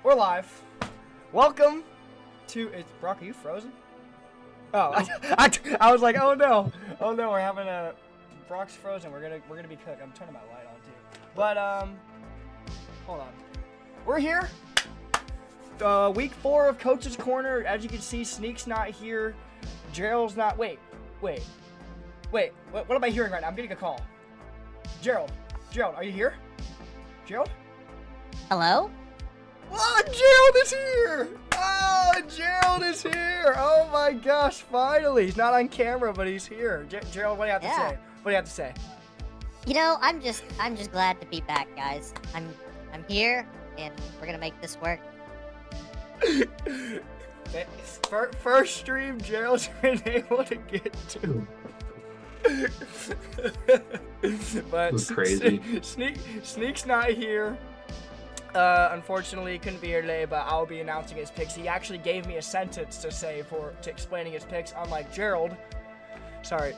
We're live. Welcome to. Brock, are you frozen? Oh, I was like, oh no, we're having a. Brock's frozen. We're gonna be cooked. I'm turning my light on too. But hold on. We're here. Week 4 of Coach's Corner. As you can see, Sneak's not here. Gerald's not. Wait. What am I hearing right now? I'm getting a call. Gerald, are you here? Gerald? Hello? Oh, Gerald is here! Oh my gosh, finally! He's not on camera, but he's here. Gerald, what do you have to say? What do you have to say? You know, I'm just glad to be back, guys. I'm here, and we're gonna make this work. First stream Gerald's been able to get to. But that's crazy. Sneak's not here. Unfortunately, he couldn't be here today, but I'll be announcing his picks. He actually gave me a sentence to say to explaining his picks, unlike Gerald. Sorry,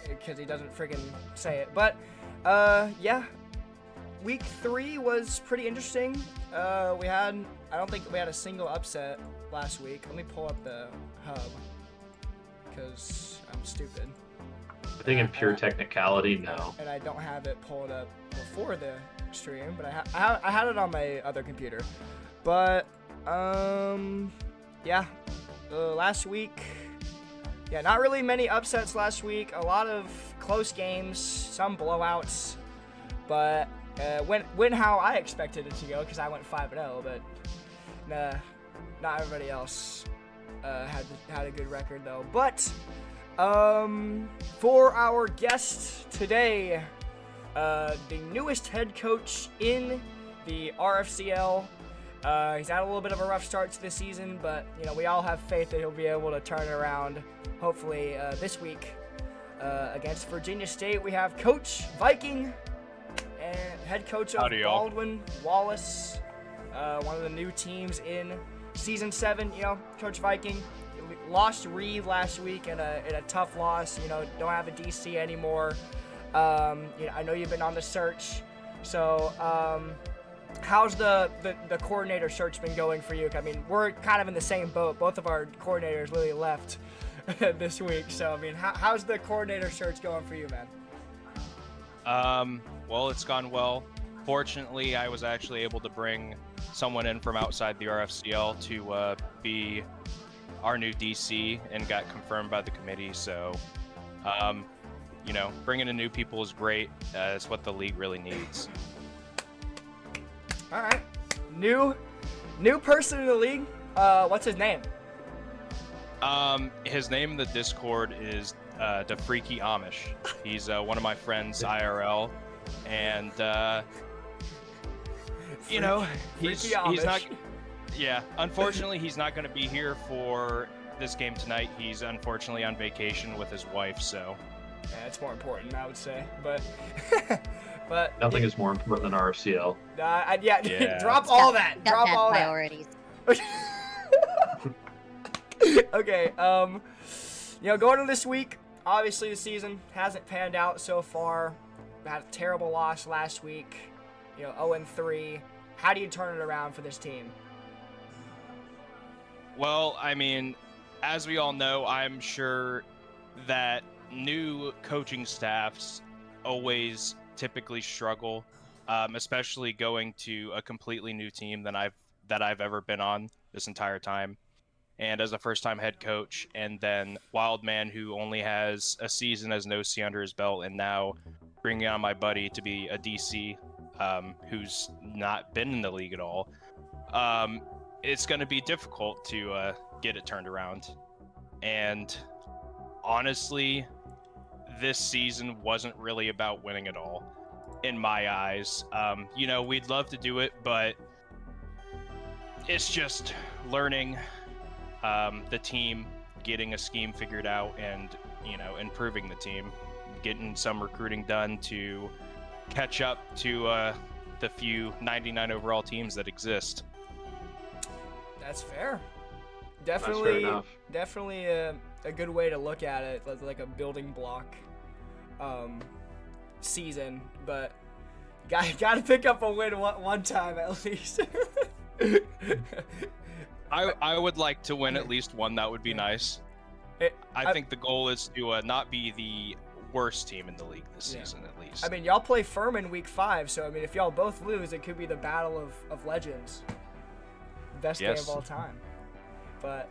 because he doesn't friggin' say it. But, yeah. Week 3 was pretty interesting. I don't think we had a single upset last week. Let me pull up the hub, because I'm stupid. I think in pure technicality, no. And I don't have it pulled up before the stream, but I had it on my other computer. But yeah, last week, yeah, not really many upsets last week. A lot of close games, some blowouts, but went how I expected it to go, because I went 5-0. But not everybody else had a good record though. But for our guest today, the newest head coach in the RFCL. He's had a little bit of a rough start to the season, but we all have faith that he'll be able to turn it around. Hopefully this week against Virginia State, we have Coach Viking and head coach of Baldwin Wallace, one of the new teams in Season 7. Coach Viking lost Reed last week in a tough loss. Don't have a DC anymore. I know you've been on the search, so how's the coordinator search been going for you? I mean, we're kind of in the same boat. Both of our coordinators literally left this week, so I mean, how's the coordinator search going for you, man? Well, it's gone well. Fortunately, I was actually able to bring someone in from outside the RFCL to be our new DC, and got confirmed by the committee. So, bringing in new people is great. It's what the league really needs. All right, new person in the league. What's his name? His name in the Discord is the Freaky Amish. He's one of my friends IRL, and he's not. Yeah, unfortunately, he's not going to be here for this game tonight. He's unfortunately on vacation with his wife, so. Yeah, it's more important, I would say, but but nothing is more important than RFCL. Yeah. Drop all that. Drop all priorities. That. Okay. Going into this week, obviously the season hasn't panned out so far. We had a terrible loss last week. 0-3. How do you turn it around for this team? Well, I mean, as we all know, I'm sure that new coaching staffs always typically struggle, especially going to a completely new team that I've ever been on this entire time. And as a first-time head coach, and then Wildman, who only has a season as an OC under his belt, and now bringing on my buddy to be a DC, who's not been in the league at all. It's going to be difficult to get it turned around. And honestly, this season wasn't really about winning at all, in my eyes. We'd love to do it, but it's just learning the team, getting a scheme figured out, and, improving the team, getting some recruiting done to catch up to the few 99 overall teams that exist. That's fair. That's fair enough. Definitely a good way to look at it, like a building block season. But Gotta pick up a win one time at least. I would like to win at least one. That would be nice. I think the goal is to not be the worst team in the league this season, at least. I mean, y'all play Furman week 5, so I mean, if y'all both lose, it could be the battle of legends. Best game of all time. But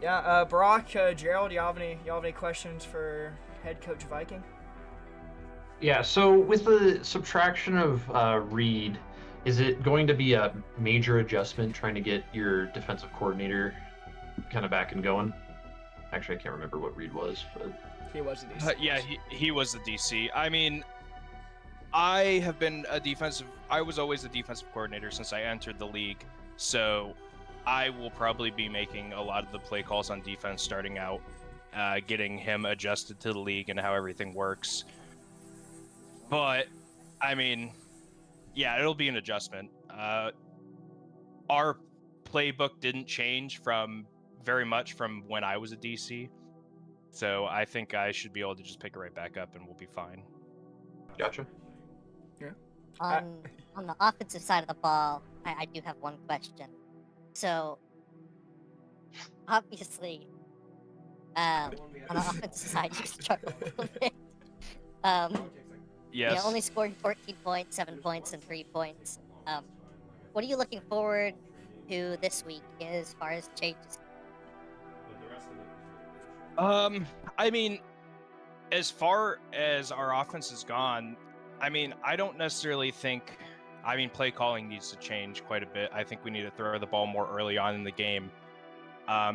yeah, Brock, Gerald, y'all have any questions for head coach Viking? Yeah, so with the subtraction of Reed, is it going to be a major adjustment trying to get your defensive coordinator kind of back and going? Actually, I can't remember what Reed was, but He was the DC. Yeah, he was the DC. I mean, I was always a defensive coordinator since I entered the league, so I will probably be making a lot of the play calls on defense starting out, getting him adjusted to the league and how everything works. But, I mean, yeah, it'll be an adjustment. Our playbook didn't change very much from when I was a DC, so I think I should be able to just pick it right back up and we'll be fine. gotcha. On the offensive side of the ball, I do have one question. So, obviously, on the offensive side, you struggle a little bit. Yes. Only scoring 14 points, 7 points, and 3 points. What are you looking forward to this week as far as changes? I mean, as far as our offense has gone, I mean, I don't necessarily think. I mean, play calling needs to change quite a bit. I think we need to throw the ball more early on in the game,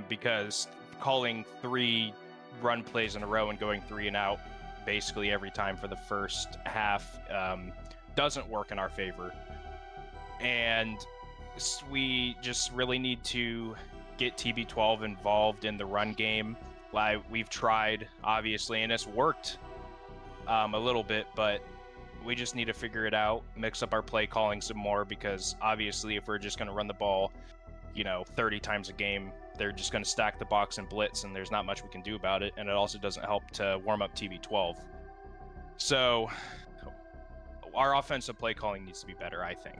because calling 3 run plays in a row and going 3 and out basically every time for the first half doesn't work in our favor. And we just really need to get TB12 involved in the run game. Like we've tried, obviously, and it's worked a little bit, but we just need to figure it out, mix up our play calling some more, because obviously if we're just going to run the ball, 30 times a game, they're just going to stack the box and blitz, and there's not much we can do about it, and it also doesn't help to warm up TB12. So our offensive play calling needs to be better, I think.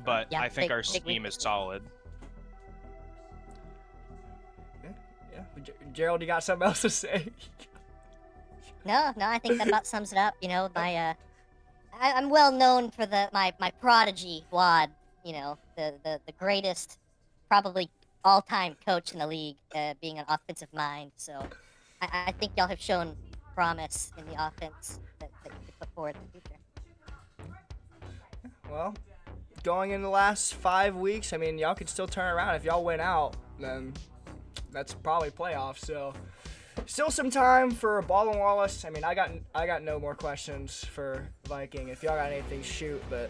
But Yeah, I think our big scheme is solid. Yeah. Gerald, you got something else to say? No, I think that about sums it up. I'm well known for my prodigy Wad. The greatest, probably all-time coach in the league, being an offensive mind. So I think y'all have shown promise in the offense that you could put forward in the future. Well, going in the last 5 weeks, I mean, y'all could still turn around. If y'all win out, then that's probably playoffs. So still some time for Ball and Wallace. I mean, I got no more questions for Viking. If y'all got anything, shoot. But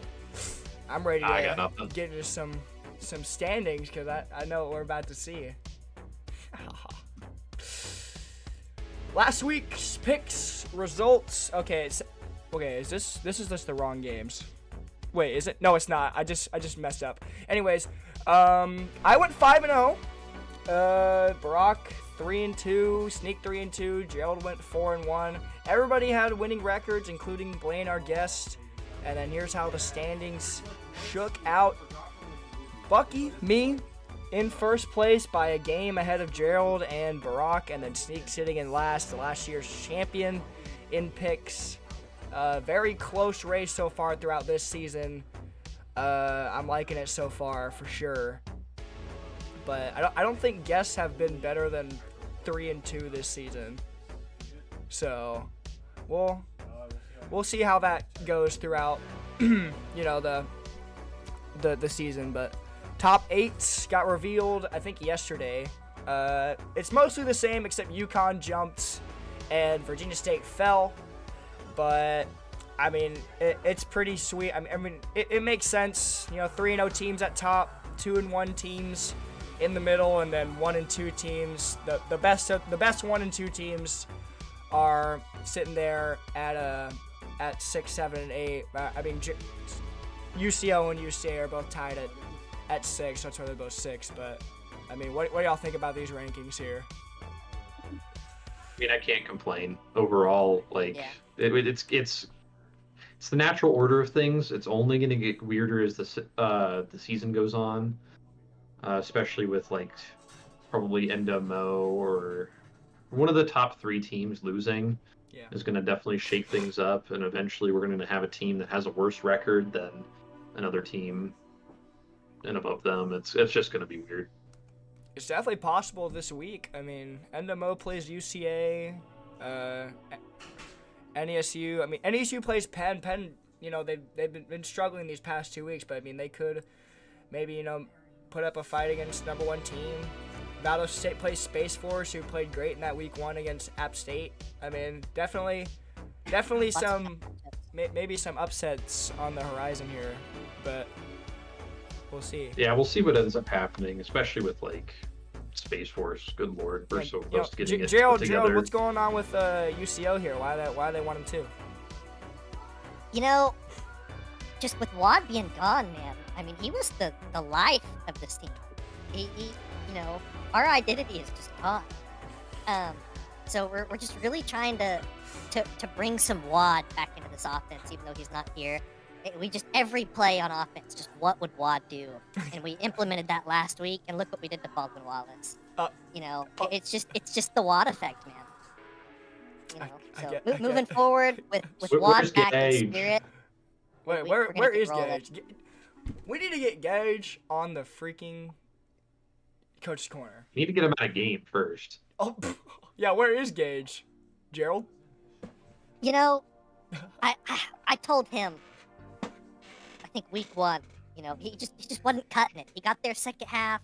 I'm ready to get into some standings, because I know what we're about to see. Last week's picks results. Okay, is this is just the wrong games? Wait, is it? No, it's not. I just messed up. Anyways, I went 5-0. Brock 3-2, Sneak 3-2, Gerald went 4-1. Everybody had winning records, including Blaine, our guest. And then here's how the standings shook out. Bucky, me, in first place by a game ahead of Gerald and Barack, and then Sneak sitting in last year's champion in picks. Very close race so far throughout this season. I'm liking it so far for sure. But I don't think guests have been better than 3-2 this season. So we'll see how that goes throughout the season. But top 8 got revealed, I think, yesterday. It's mostly the same, except UConn jumped and Virginia State fell. But I mean, it's pretty sweet. I mean, it makes sense. 3-0 teams at top, 2-1 teams in the middle, and then 1-2 teams. The best 1 and 2 teams are sitting there at 6, 7, and 8. I mean, UCO and UCA are both tied at 6. That's why they're both 6. But I mean, what do y'all think about these rankings here? I mean, I can't complain overall. Like, Yeah. it's it's the natural order of things. It's only going to get weirder as the season goes on, especially with like probably NWO or one of the top 3 teams losing Yeah. is going to definitely shake things up, and eventually we're going to have a team that has a worse record than another team and above them. It's just going to be weird. It's definitely possible this week. I mean, NWO plays UCA, NESU. I mean, NESU plays Penn. Penn, you know, they've been struggling these past 2 weeks, but I mean, they could maybe, you know, put up a fight against number 1 team. Valor State plays Space Force, who played great in that week 1 against App State. I mean, definitely some, maybe some upsets on the horizon here, but we'll see. Yeah, we'll see what ends up happening, especially with like Space Force. Good lord, we're so close to getting it Gerald, together. what's going on with UCO here? Why they want him too? You know, just with Wad being gone, man. I mean, he was the life of this team. He you know, our identity is just gone. So we're just really trying to bring some Wad back into this offense, even though he's not here. We just, every play on offense, just what would Wad do? And we implemented that last week, and look what we did to Baldwin Wallace. You know, it's just the Wad effect, man. You know, so moving forward with Wad back in spirit. Wait, where is Gage? We need to get Gage on the freaking coach's corner. You need to get him out of game first. Oh, yeah. Where is Gage? Gerald? You know, I told him. I think week 1, you know, he just wasn't cutting it. He got there second half,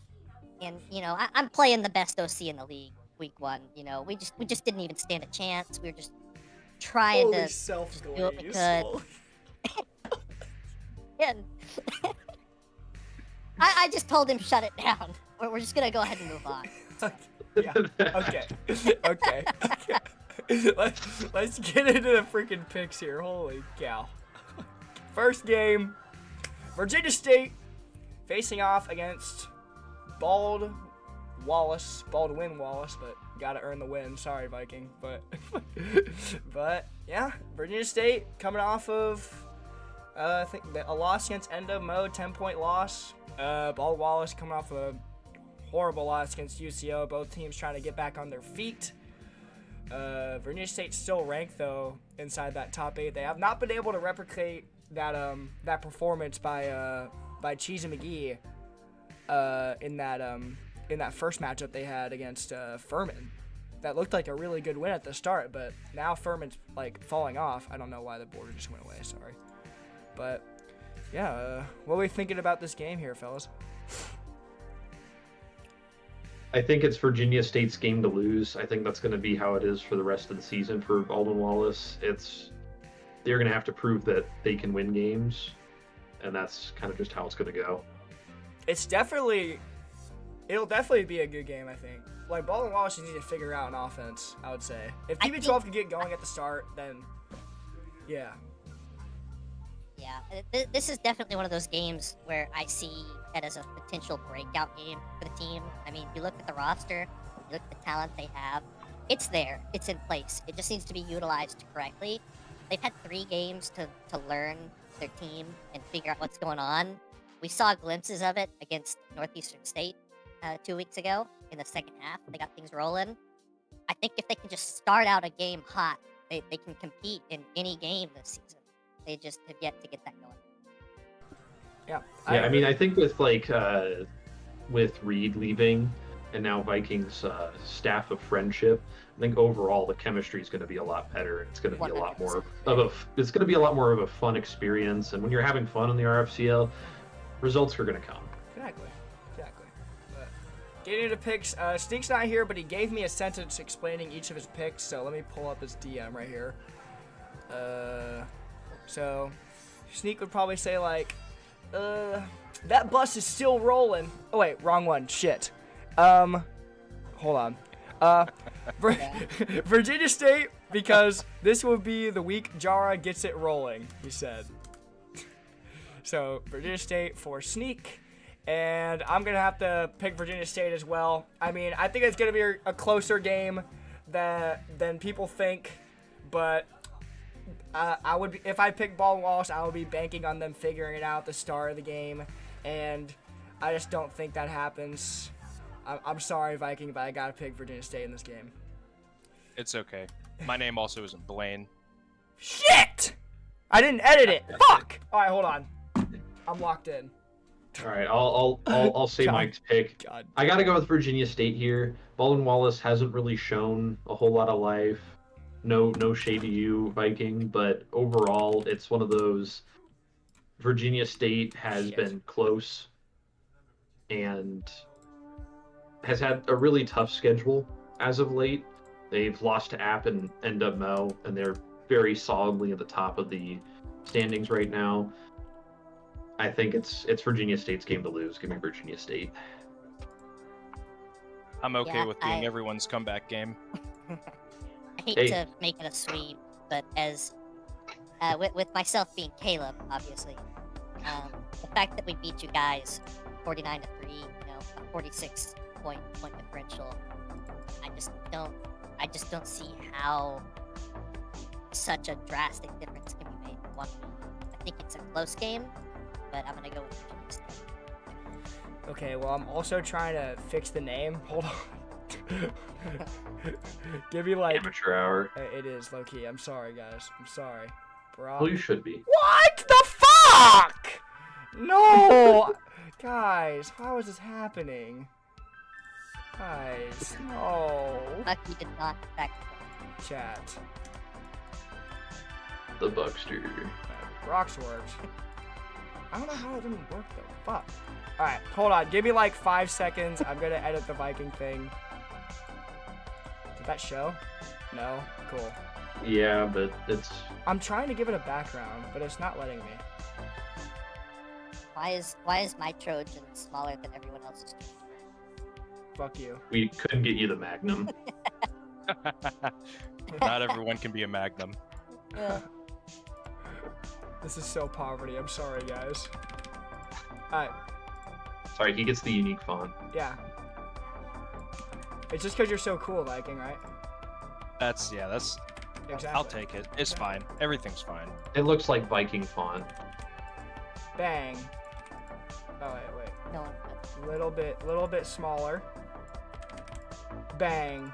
and you know, I'm playing the best OC in the league week 1. You know, we just didn't even stand a chance. We were just trying to just do what we could. And I just told him shut it down. We're just gonna go ahead and move on. Yeah. Okay. Let's get into the freaking picks here. Holy cow! First game. Virginia State facing off against Baldwin Wallace, but gotta earn the win. Sorry, Viking, but yeah, Virginia State coming off of I think a loss against NWO, 10-point loss. Baldwin Wallace coming off a horrible loss against UCO. Both teams trying to get back on their feet. Virginia State's still ranked though inside that top 8. They have not been able to replicate that performance by Cheese and McGee in that first matchup they had against Furman. That looked like a really good win at the start, but now Furman's like falling off. I don't know why the border just went away. Sorry, but yeah, what are we thinking about this game here, fellas? I think it's Virginia State's game to lose. I think that's going to be how it is for the rest of the season for Baldwin Wallace. They're going to have to prove that they can win games, and that's kind of just how it's going to go. It'll definitely be a good game, I think. Like, Baldwin Wallace need to figure out an offense, I would say. If TB12 could get going at the start, then yeah. Yeah, this is definitely one of those games where I see it as a potential breakout game for the team. I mean, you look at the roster, you look at the talent they have, it's there, it's in place. It just needs to be utilized correctly. They've had 3 games to learn their team and figure out what's going on. We saw glimpses of it against Northeastern State 2 weeks ago in the second half. They got things rolling. I think if they can just start out a game hot, they can compete in any game this season. They just have yet to get that going. Yeah. I mean, I think with with Reed leaving and now Vikings staff of friendship, I think overall the chemistry is going to be a lot better. It's going to be a lot more of a fun experience. And when you're having fun in the RFCL, results are going to come. Exactly. But getting into picks, Sneak's not here, but he gave me a sentence explaining each of his picks. So let me pull up his DM right here. So Sneak would probably say like, that bus is still rolling. Oh wait, wrong one. Shit. Hold on. Virginia State, because this will be the week Jara gets it rolling, he said. So Virginia State for Sneak, and I'm gonna have to pick Virginia State as well. I mean, I think it's gonna be a closer game than people think, but I would be, if I pick Baldwin Wallace, I would be banking on them figuring it out at the start of the game, and I just don't think that happens. I'm sorry, Viking, but I gotta pick Virginia State in this game. It's okay. My name also isn't Blaine. Shit! I didn't edit it. Fuck! All right, hold on. I'm locked in. All right, I'll say God. Mike's pick. God. I got to go with Virginia State here. Baldwin Wallace hasn't really shown a whole lot of life. No shade to you, Viking, but overall, it's one of those. Virginia State has Shit. been close and has had a really tough schedule as of late. They've lost to App and NWMO, and they're very solidly at the top of the standings right now. I think it's Virginia State's game to lose. Give me Virginia State. I'm okay Yeah, with being everyone's comeback game. I hate Hey. to make it a sweep, but as with myself being Caleb, obviously, the fact that we beat you guys 49-3, a 46 point differential, I just don't see how such a drastic difference can be made in 1 week. I think it's a close game, but I'm gonna go with Virginia State. Okay, well, I'm also trying to fix the name. Hold on. Give me like. Amateur hour. It is low key. I'm sorry, guys. I'm sorry. Bro. Well, you should be. What the fuck? No! Guys, how is this happening? Guys, no. Lucky did not affect Chat. The Buckster. Rocks worked. I don't know how it didn't work though. Fuck. Alright, hold on. Give me like 5 seconds. I'm gonna edit the Viking thing. Did that show? No? Cool. Yeah, but it's I'm trying to give it a background, but it's not letting me. Why is my Trojan smaller than everyone else's? Fuck you. we couldn't get you the Magnum. Not everyone can be a Magnum. This is so poverty. I'm sorry, guys. Alright, Sorry, he gets the unique font. yeah. It's just because you're so cool, Viking, right? That's Exactly. I'll take it. It's fine. Everything's fine. It looks like Viking font. Bang. Oh, wait. No one. Little bit smaller. Bang.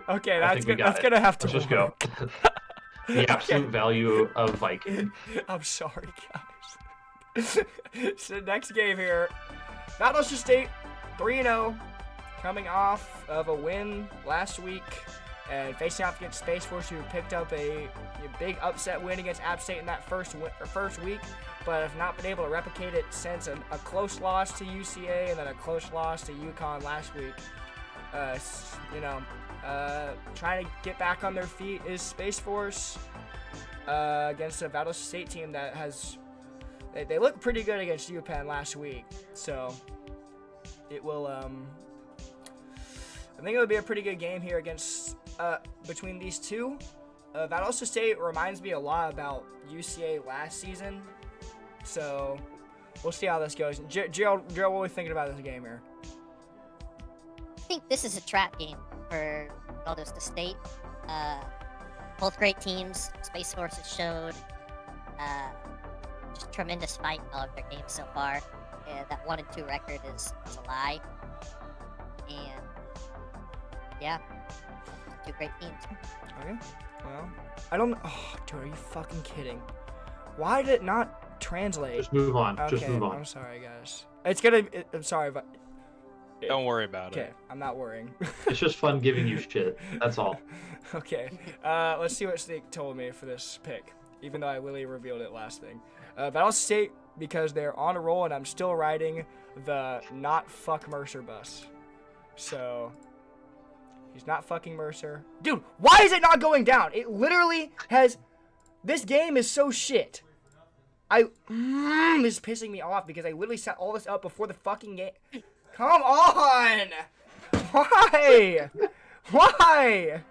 Okay, I that's think we good. got That's it. gonna have to Let's just go. work. The absolute value of Viking. I'm sorry, guys. So next game here, Valdosta State 3-0, coming off of a win last week and facing off against Space Force, who picked up a big upset win against App State in that first week, but have not been able to replicate it since a close loss to UCA and then a close loss to UConn last week. Trying to get back on their feet is Space Force against a Valdosta State team that has they looked pretty good against UPenn last week, so it will I think it'll be a pretty good game here against between these two. Valdosta State reminds me a lot about UCA last season, so we'll see how this goes. Gerald, what are we thinking about this game here? I think this is a trap game for Valdosta State. Both great teams. Space Force has showed just tremendous fight in all of their games so far. That 1-2 record is a lie. And yeah, two great teams. Okay, well, I don't. Oh, dude, are you fucking kidding? Why did it not translate? Just move on. Okay, Just move on. I'm sorry, guys. It's gonna. I'm sorry, but Don't worry about okay, it. I'm not worrying. It's just fun giving you shit. That's all. Okay, let's see what Snake told me for this pick, even though I literally revealed it last thing. Valdosta State, because they're on a roll and I'm still riding the not fuck Mercer bus. So, he's not fucking Mercer. Dude, why is it not going down? It literally has, this game is so shit. This is pissing me off because I literally set all this up before the fucking game. Come on! Why? Why?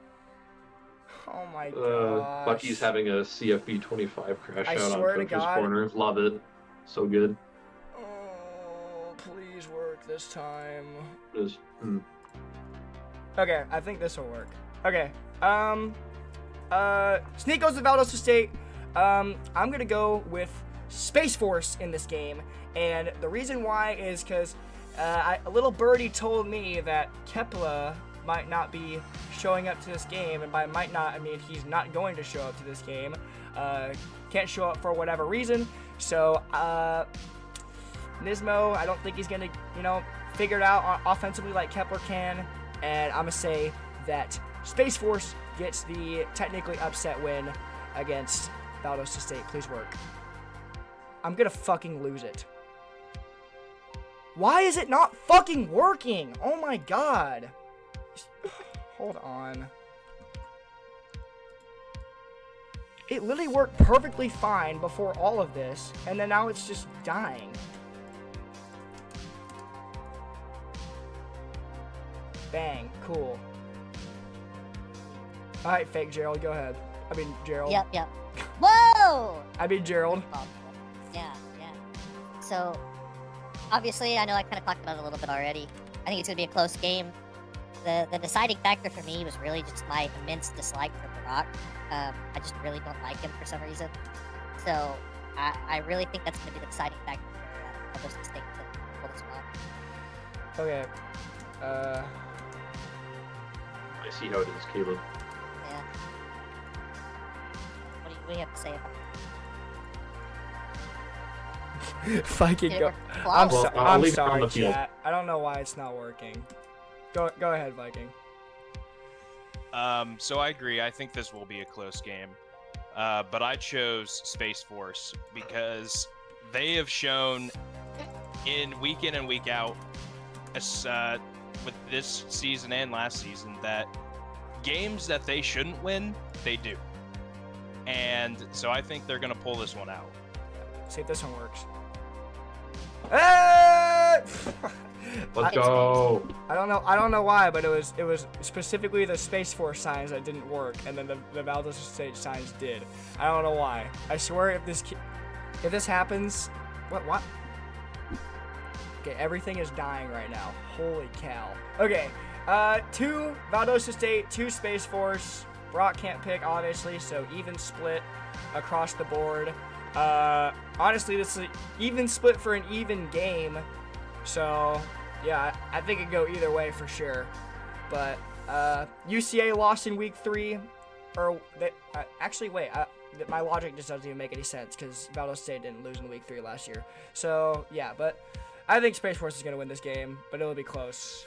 Oh my god. Bucky's having a CFB 25 crash I out on swear to Coach's God. Corner. Love it. So good. Oh, please work this time. Just, Okay, I think this will work. Okay, Sneak goes to Valdosta State. I'm gonna go with Space Force in this game, and the reason why is because a little birdie told me that Kepler might not be showing up to this game, and by might not, I mean he's not going to show up to this game. Can't show up for whatever reason. So Nismo, I don't think he's gonna, figure it out offensively like Kepler can, and I'm gonna say that Space Force gets the technically upset win against Valdosta State. Please work. I'm gonna fucking lose it. Why is it not fucking working? Oh my god. Hold on. It literally worked perfectly fine before all of this, and then now it's just dying. Bang. Cool. Alright, fake Gerald, go ahead. I mean, Gerald. Yep. Whoa! I mean, Gerald. Yeah. So, obviously, I know I kind of talked about it a little bit already. I think it's going to be a close game. The deciding factor for me was really just my immense dislike for Barack. I just really don't like him for some reason. So, I really think that's going to be the deciding factor for Valdosta State to pull this one off. Okay. I see how it is, Caleb. Yeah. What do you have to say about Fucking it? go. Flawless. Well, I'll I'm leave it on sorry, the field. chat. I don't know why it's not working. Go ahead, Viking. So I agree. I think this will be a close game. But I chose Space Force because they have shown in week in and week out, with this season and last season, that games that they shouldn't win, they do. And so I think they're going to pull this one out. See if this one works. Hey! Let's go. I don't know why, but it was specifically the Space Force signs that didn't work, and then the Valdosta State signs did. I don't know why. I swear if this happens, what? Okay, everything is dying right now. Holy cow. Okay, 2 Valdosta State, 2 Space Force. Brock can't pick, obviously, so even split across the board. Honestly, this is an even split for an even game. So, yeah, I think it could go either way for sure. But UCA lost in week 3. Or, actually, wait. My logic just doesn't even make any sense because Valdosta State didn't lose in week 3 last year. So, yeah, but I think Space Force is going to win this game, but it'll be close.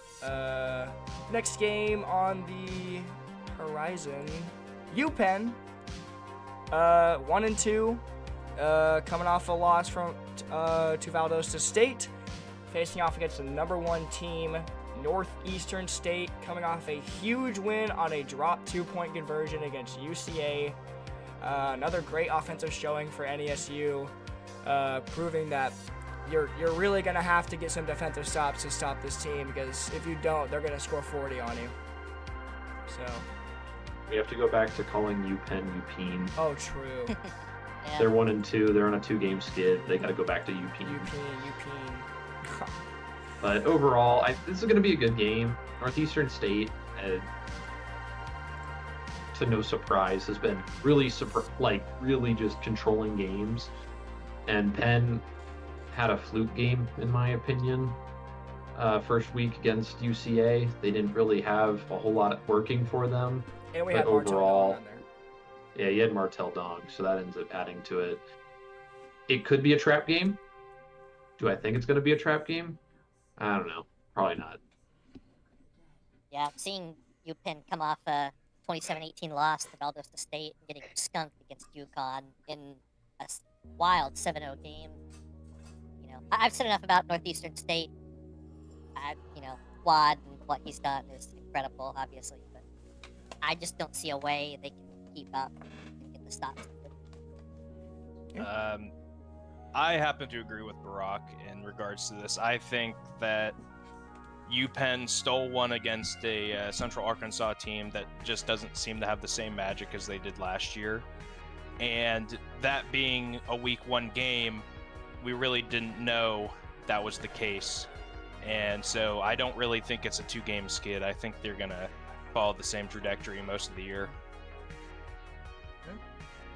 Next game on the horizon, UPenn, 1-2, coming off a loss to Valdosta State, facing off against the number 1 team, Northeastern State, coming off a huge win on a drop 2-point conversion against UCA. Another great offensive showing for NESU, proving that you're really going to have to get some defensive stops to stop this team, because if you don't, they're going to score 40 on you. So We have to go back to calling UPenn UPeen. oh, true. Yeah. They're 1-2. They're on a 2-game skid. They got to go back to UPeen. UPeen. But overall, this is going to be a good game. Northeastern State, to no surprise, has been really really just controlling games. And Penn had a fluke game, in my opinion. First week against UCA, they didn't really have a whole lot working for them. And we But had Martel overall, on there. Yeah, you had Martel Dong, so that ends up adding to it. It could be a trap game. Do I think it's going to be a trap game? I don't know. Probably not. Yeah, seeing UPenn come off a 27-18 loss to Valdosta State and getting skunked against UConn in a wild 7-0 game. I've said enough about Northeastern State. Wad and what he's done is incredible, obviously, but I just don't see a way they can keep up and get the stops. I happen to agree with Barack in regards to this. I think that UPenn stole one against a Central Arkansas team that just doesn't seem to have the same magic as they did last year. And that being a week 1 game, we really didn't know that was the case. And so I don't really think it's a 2-game skid. I think they're going to follow the same trajectory most of the year.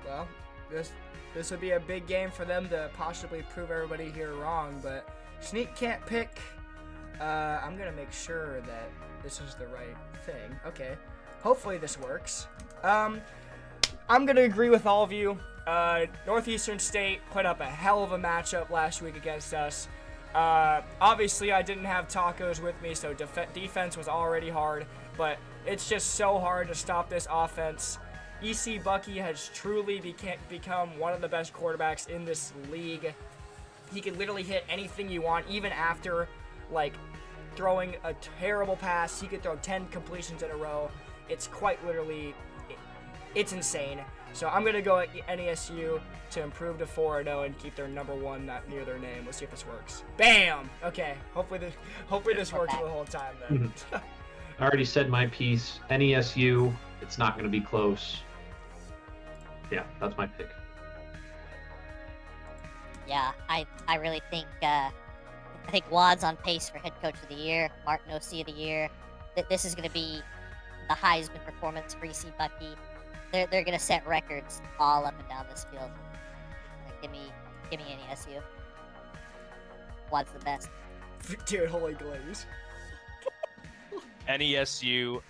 Well, this would be a big game for them to possibly prove everybody here wrong, but Sneak can't pick. I'm gonna make sure that this is the right thing. Okay, hopefully this works. I'm gonna agree with all of you. Northeastern State put up a hell of a matchup last week against us. Obviously, I didn't have tacos with me, so defense was already hard, but it's just so hard to stop this offense. EC Bucky has truly become one of the best quarterbacks in this league. He can literally hit anything you want, even after, like, throwing a terrible pass. He could throw 10 completions in a row. It's quite literally, it's insane. So I'm going to go at NESU to improve to 4-0 and keep their number 1 not near their name. Let's see if this works. Bam! Okay, hopefully this works the whole time then. I already said my piece. NESU, it's not going to be close. Yeah, that's my pick. Yeah, I really think Wad's on pace for head coach of the year, Martin OC of the year. This is going to be the Heisman performance for EC Bucky. They're going to set records all up and down this field. Give me NESU. Wad's the best. Dude, holy glaze. NESU,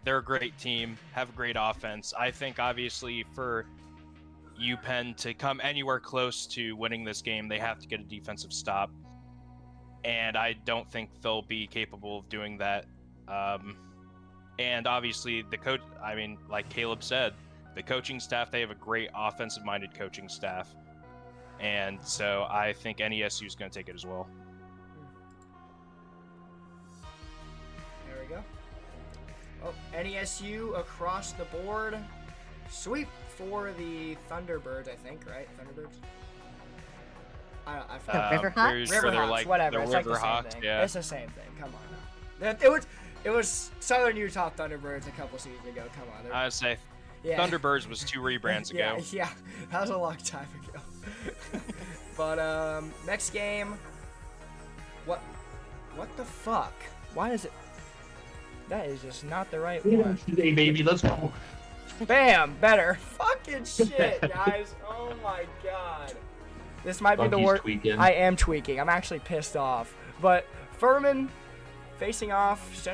they're a great team, have a great offense. I think obviously for UPenn to come anywhere close to winning this game, they have to get a defensive stop. And I don't think they'll be capable of doing that. And obviously the coach, I mean, like Caleb said, the coaching staff, they have a great offensive-minded coaching staff. And so I think NESU is going to take it as well. There we go. Oh, NESU across the board. Sweep for the Thunderbirds, I think, right? Thunderbirds? I forgot. Riverhawks? Riverhawks, whatever. The It's like the same Riverhawks, thing. yeah. It's the same thing. Come on. It was Southern Utah Thunderbirds a couple seasons ago. Come on. I would say Yeah. Thunderbirds was 2 rebrands ago. Yeah, that was a long time ago. But next game. What the fuck? Why is it? That is just not the right one. Hey, baby, let's go. Bam, better. Fucking shit, guys. Oh my god. This might be the Bucky's worst. tweaking. I am tweaking. I'm actually pissed off. But Furman facing off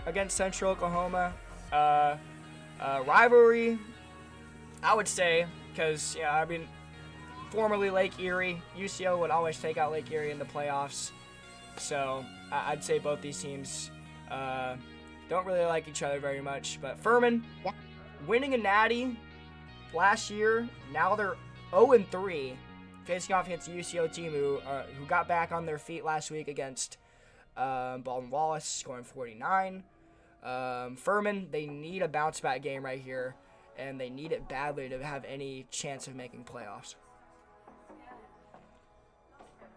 against Central Oklahoma. Rivalry, I would say, because I mean, formerly Lake Erie, UCO would always take out Lake Erie in the playoffs. So I'd say both these teams don't really like each other very much. But Furman, winning a natty last year, now they're 0-3, facing off against a UCO team who got back on their feet last week against Baldwin Wallace, scoring 49. Furman, they need a bounce back game right here, and they need it badly to have any chance of making playoffs.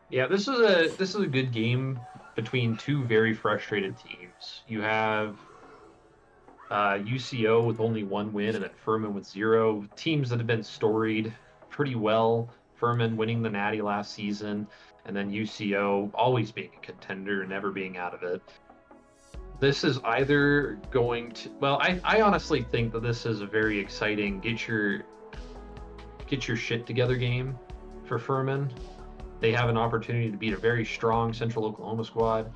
Yeah, this is a good game between two very frustrated teams. You have UCO with only 1 win and then Furman with 0. Teams that have been storied pretty well. Furman winning the Natty last season, and then UCO always being a contender, never being out of it. This is either going to... Well, I honestly think that this is a very exciting get your shit together game for Furman. They have an opportunity to beat a very strong Central Oklahoma squad,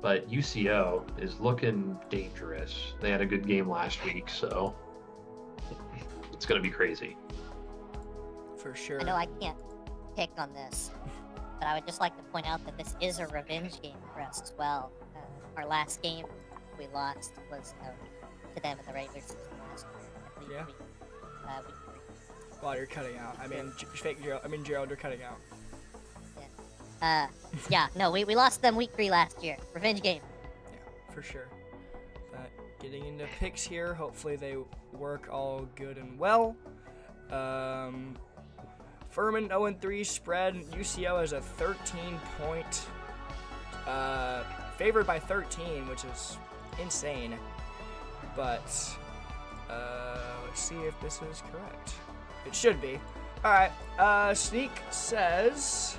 but UCO is looking dangerous. They had a good game last week, so it's going to be crazy. For sure. I know I can't pick on this, but I would just like to point out that this is a revenge game for us as well. Our last game we lost was to them in the regular season last year. Yeah. Week 3. Well, you're cutting out. I mean, Gerald, you're cutting out. Yeah, no, we lost them week 3 last year. Revenge game. Yeah, for sure. But getting into picks here, hopefully they work all good and well. Furman 0-3 spread. UCO has a 13-point, favored by 13, which is insane. But let's see if this is correct. It should be. All right. Sneak says,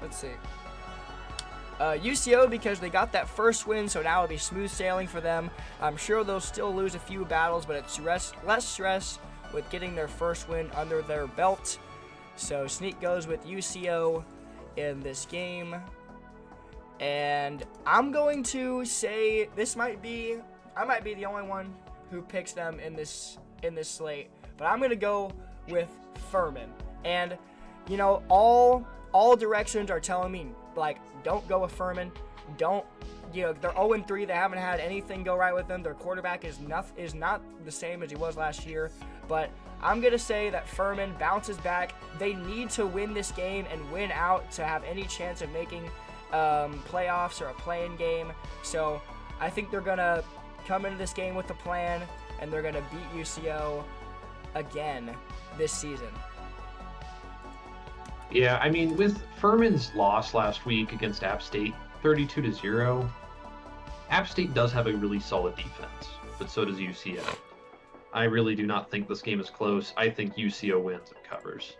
let's see. UCO, because they got that first win, so now it'll be smooth sailing for them. I'm sure they'll still lose a few battles, but it's less stress with getting their first win under their belt. So Sneak goes with UCO in this game. And I'm going to say I might be the only one who picks them in this slate, but I'm going to go with Furman. And all directions are telling me, like, don't go with Furman. Don't, they're 0-3. They haven't had anything go right with them. Their quarterback is not the same as he was last year. But I'm going to say that Furman bounces back. They need to win this game and win out to have any chance of making playoffs or a play-in game. So I think they're going to come into this game with a plan, and they're going to beat UCO again this season. Yeah, I mean, with Furman's loss last week against App State, 32-0, App State does have a really solid defense, but so does UCO. I really do not think this game is close. I think UCO wins and covers.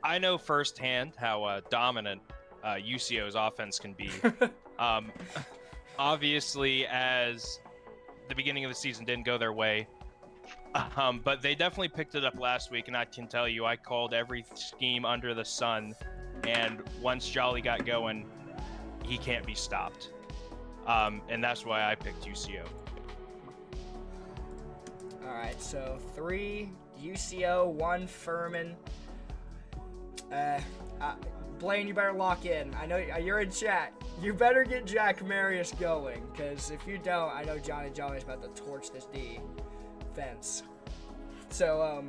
I know firsthand how dominant UCO's offense can be. Obviously, as the beginning of the season didn't go their way, but they definitely picked it up last week, and I can tell you, I called every scheme under the sun, and once Jolly got going, he can't be stopped. And that's why I picked UCO. All right, so 3 UCO, 1 Furman. Blaine, you better lock in. I know you're in chat. You better get Jack Marius going, because if you don't, I know Johnny Jolly's about to torch this defense. So,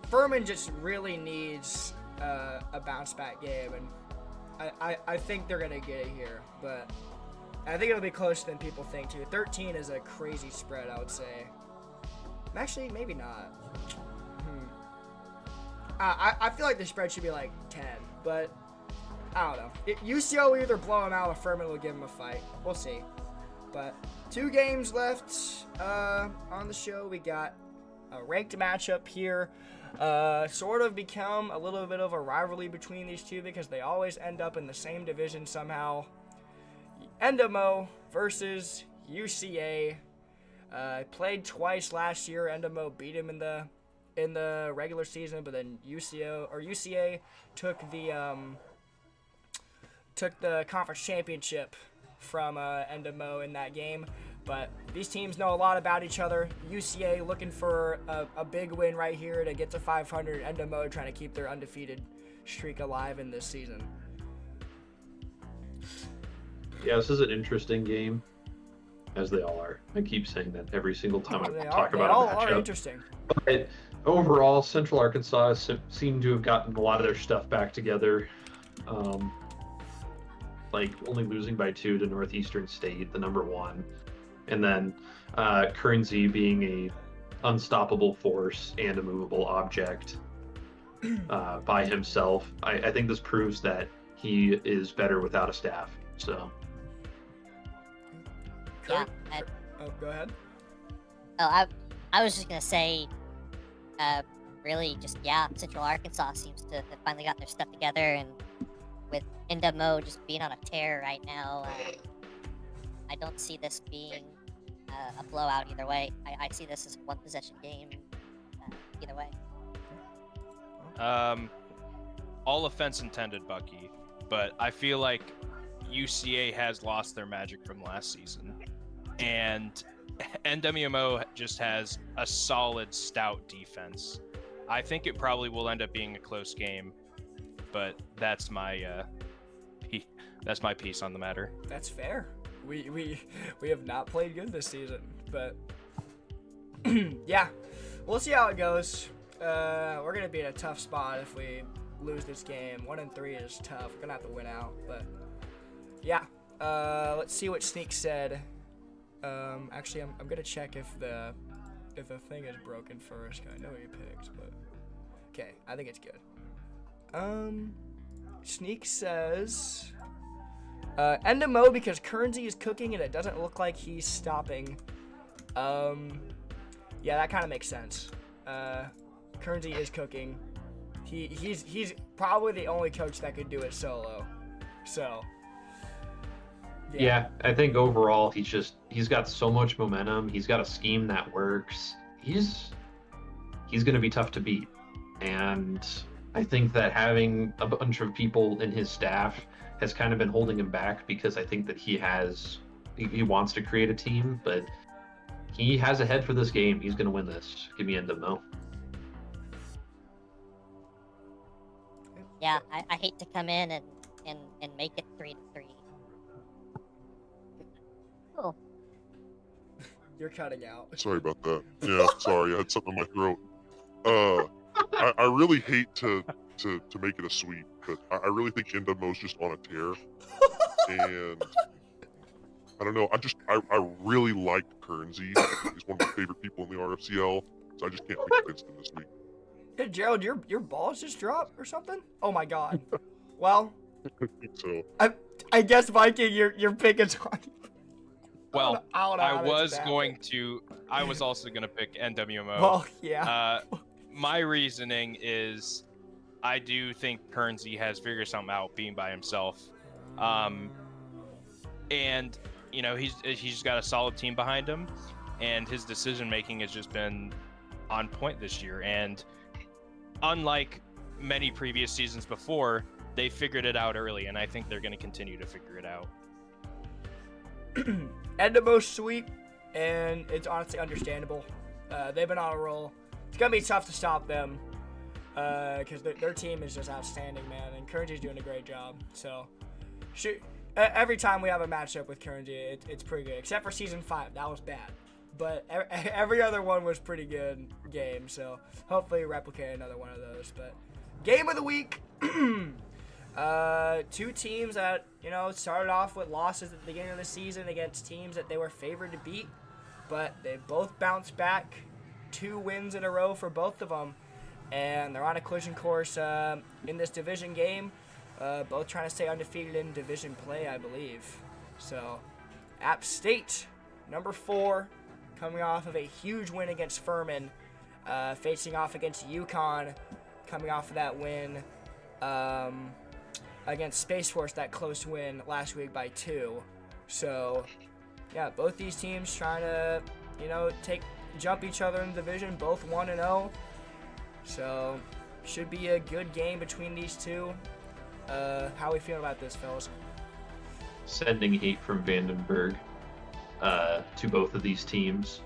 Furman just really needs a bounce back game, and I think they're gonna get it here, but I think it'll be closer than people think too. 13 is a crazy spread, I would say. Actually, maybe not. I feel like the spread should be like 10, but I don't know. UCO will either blow them out or Furman will give them a fight. We'll see. But 2 games left on the show. We got a ranked matchup here. Sort of become a little bit of a rivalry between these two because they always end up in the same division somehow. Endemo versus UCA. Played twice last year. Endemo beat him in the regular season, but then UCA took the conference championship from Endemo in that game. But these teams know a lot about each other. UCA looking for a big win right here to get to 500. Endemo trying to keep their undefeated streak alive in this season. Yeah, this is an interesting game, as they all are. I keep saying that every single time I talk about they all a matchup. are interesting. But overall, Central Arkansas seem to have gotten a lot of their stuff back together. Like only losing by 2 to Northeastern State, the number 1. And then Currency being a unstoppable force and a movable object by himself. I think this proves that he is better without a staff. So. Yeah. Go ahead. Oh, I was just gonna say, really, just Central Arkansas seems to have finally got their stuff together, and with Endemo just being on a tear right now, I don't see this being a blowout either way. I see this as a 1-possession game either way. All offense intended, Bucky, but I feel like UCA has lost their magic from last season, and NWMO just has a solid, stout defense. I think it probably will end up being a close game, but that's my piece on the matter. That's fair. We have not played good this season, but yeah, we'll see how it goes. We're gonna be in a tough spot if we lose this game. 1-3 is tough. We're gonna have to win out, but yeah. Let's see what Sneak said. Actually, I'm gonna check if the thing is broken first. I know he picked, but okay, I think it's good. Sneak says Endemo because Currency is cooking and it doesn't look like he's stopping. Yeah, that kind of makes sense. Currency is cooking. He's probably the only coach that could do it solo. So Yeah, I think overall he's got so much momentum. He's got a scheme that works. He's going to be tough to beat. And I think that having a bunch of people in his staff has kind of been holding him back, because I think that he wants to create a team, but he has a head for this game. He's going to win this. Give me Endemo. Yeah, I hate to come in and make it 3-3. Cool. You're cutting out. Sorry about that. Yeah, sorry, I had something in my throat. I really hate to make it a sweep, but I really think Endemo's just on a tear. And I don't know, I really liked Kernsey. He's one of my favorite people in the RFCL, so I just can't be against him this week. Hey, Gerald, your balls just dropped or something? Oh my god. Well, So I guess Viking, your pick is on. Well, I don't know I how was that's going to. I was also going to pick NWMO. Well, yeah. My reasoning is, I do think Kernsey has figured something out being by himself, and he's got a solid team behind him, and his decision making has just been on point this year. And unlike many previous seasons before, they figured it out early, and I think they're going to continue to figure it out. Endemo sweep, and it's honestly understandable. They've been on a roll. It's gonna be tough to stop them, because their team is just outstanding, man. And Kernsey's doing a great job. So, every time we have a matchup with Kernsey, it's pretty good. Except for season 5, that was bad. But every other one was pretty good game. So hopefully replicate another one of those. But game of the week. Two teams that, started off with losses at the beginning of the season against teams that they were favored to beat, but they both bounced back. 2 wins in a row for both of them, and they're on a collision course in this division game, both trying to stay undefeated in division play, I believe. So, App State, number 4, coming off of a huge win against Furman, facing off against UConn, coming off of that win against Space Force, that close win last week by 2. So, yeah, both these teams trying to, jump each other in the division, both 1-0. So, should be a good game between these two. How are we feeling about this, fellas? Sending hate from Vandenberg to both of these teams.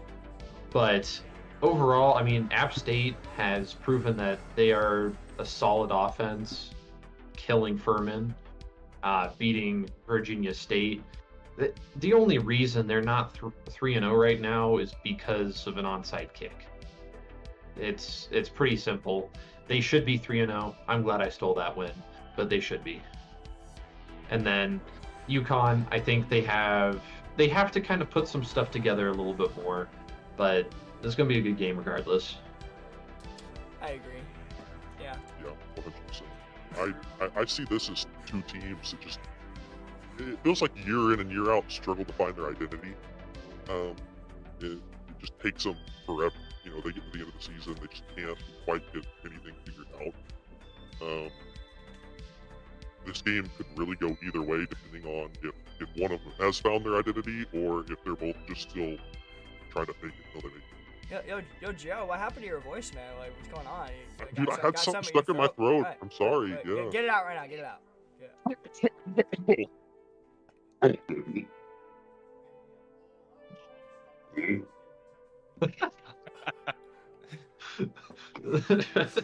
But overall, I mean, App State has proven that they are a solid offense, killing Furman, beating Virginia State. The only reason they're not 3-0 right now is because of an onside kick. It's pretty simple. They should be 3-0. I'm glad I stole that win, but they should be. And then UConn, I think they have to kind of put some stuff together a little bit more, but this is going to be a good game regardless. I agree. Yeah. Yeah, 100%. I see this as 2 teams that just, it feels like year in and year out struggle to find their identity. It just takes them forever. They get to the end of the season, they just can't quite get anything figured out. This game could really go either way, depending on if one of them has found their identity or if they're both just still trying to fake it until they make it. Yo, Joe, what happened to your voice, man? Like, what's going on? Dude, I had something stuck in my throat. Right. I'm sorry. Right. Yeah. Get it out right now. Get it out.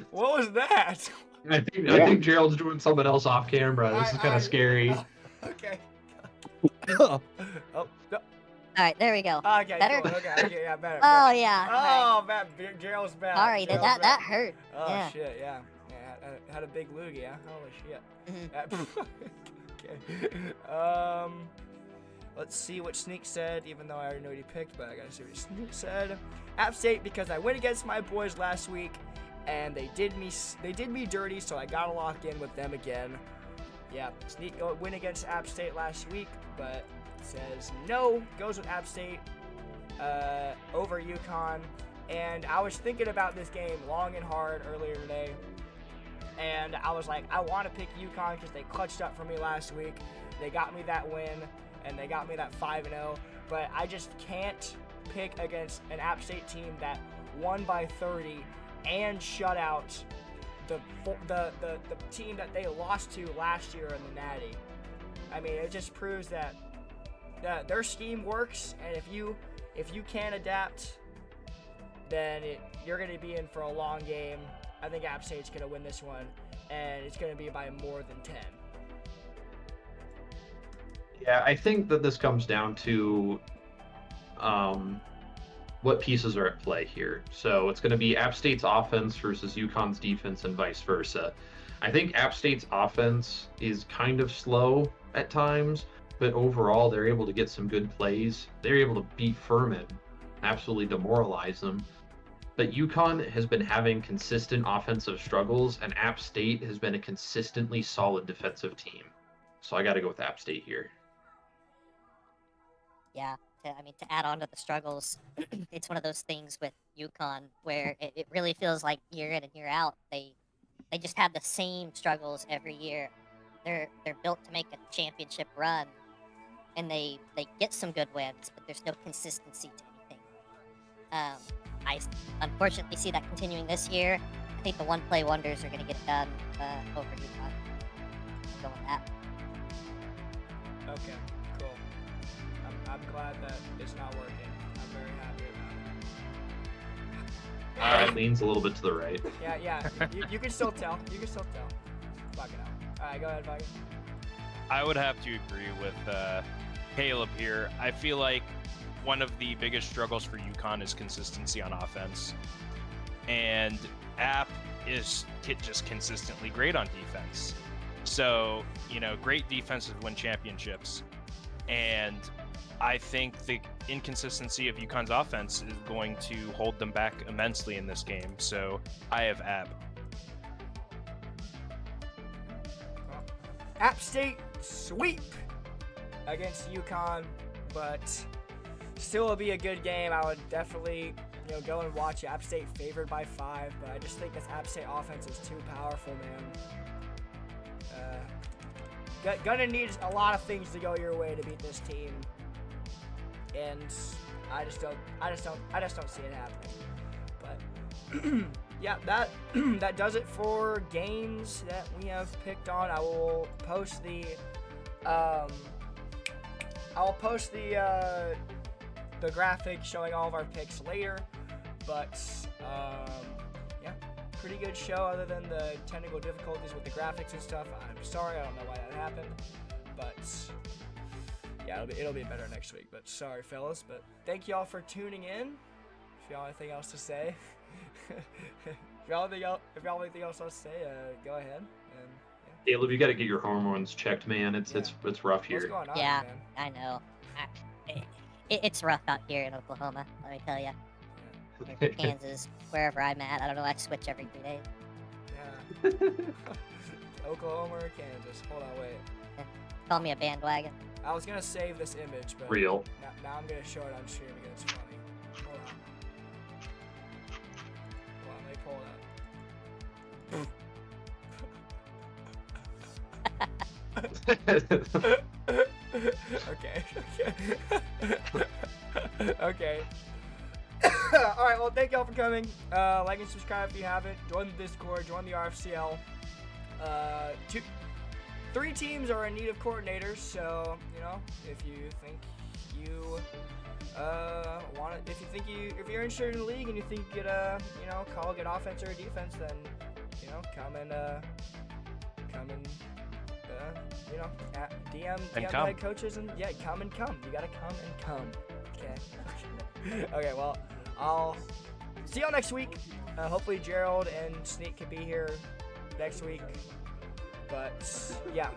What was that? I think Gerald's doing something else off camera. This is kind of scary. Okay. Oh, no. All right, there we go. Okay, Better? cool. Okay, yeah, better. Oh yeah. Oh, man, Gerald's back. Sorry, Gerald's that back. hurt. Oh Yeah. shit, yeah. I had a big loogie, yeah. Holy shit. Okay. Let's see what Sneak said, even though I already know what he picked, but I gotta see what Sneak said. App State, because I went against my boys last week, and they did me dirty, so I gotta lock in with them again. Yeah, Sneak win against App State last week, but says no, goes with App State over UConn. And I was thinking about this game long and hard earlier today, and I was like, I want to pick UConn because they clutched up for me last week. They got me that win, and they got me that 5-0. But I just can't pick against an App State team that won by 30 and shut out the team that they lost to last year in the Natty. I mean, it just proves that their scheme works, and if you can't adapt, then you're going to be in for a long game. I think App State's going to win this one, and it's going to be by more than 10. Yeah, I think that this comes down to what pieces are at play here. So it's going to be App State's offense versus UConn's defense and vice versa. I think App State's offense is kind of slow at times, but overall they're able to get some good plays. They're able to beat Furman, absolutely demoralize them. But UConn has been having consistent offensive struggles, and App State has been a consistently solid defensive team. So I got to go with App State here. Yeah, to add on to the struggles, it's one of those things with UConn where it really feels like year in and year out, they just have the same struggles every year. They're built to make a championship run, and they get some good wins, but there's no consistency to anything. I unfortunately see that continuing this year. I think the one-play wonders are going to get it done over UConn. I'm going with that. Okay, cool. I'm glad that it's not working. I'm very happy about it. It leans a little bit to the right. Yeah. You can still tell. Fuck it out. All right, go ahead, Fuck it. I would have to agree with Caleb here. I feel like one of the biggest struggles for UConn is consistency on offense, and App is just consistently great on defense. So, great defenses win championships, and I think the inconsistency of UConn's offense is going to hold them back immensely in this game. So I have App. App State sweep against UConn, but still will be a good game. I would definitely go and watch App State favored by 5, but I just think this App State offense is too powerful, man. Gonna need a lot of things to go your way to beat this team, and I just don't see it happening. But yeah, that does it for games that we have picked on. I will post the graphic showing all of our picks later. But yeah, pretty good show other than the technical difficulties with the graphics and stuff. I'm sorry, I don't know why that happened, but yeah, it'll be better next week. But sorry, fellas. But thank y'all for tuning in. If y'all have anything else to say, if y'all have anything else to say, go ahead. And yeah. Caleb, you got to get your hormones checked, man. It's rough here. What's going on, Yeah, man? I know. It's rough out here in Oklahoma, let me tell you. Or Kansas, wherever I'm at. I don't know, I switch every 3 days. Yeah. Oklahoma or Kansas? Hold on, wait. Call me a bandwagon. I was gonna save this image, but Real. now I'm gonna show it on stream because it's funny. Hold on, let me pull it up. Okay. All right. Well, thank y'all for coming. Like and subscribe if you haven't. Join the Discord. Join the RFCL. 3 teams are in need of coordinators. So if you think you if you're interested in the league and you think you could call a good offense or a defense, then come and DM the head coaches and come. You gotta come and come. Okay. Okay. Well, I'll see y'all next week. Hopefully Gerald and Sneak can be here next week. But yeah.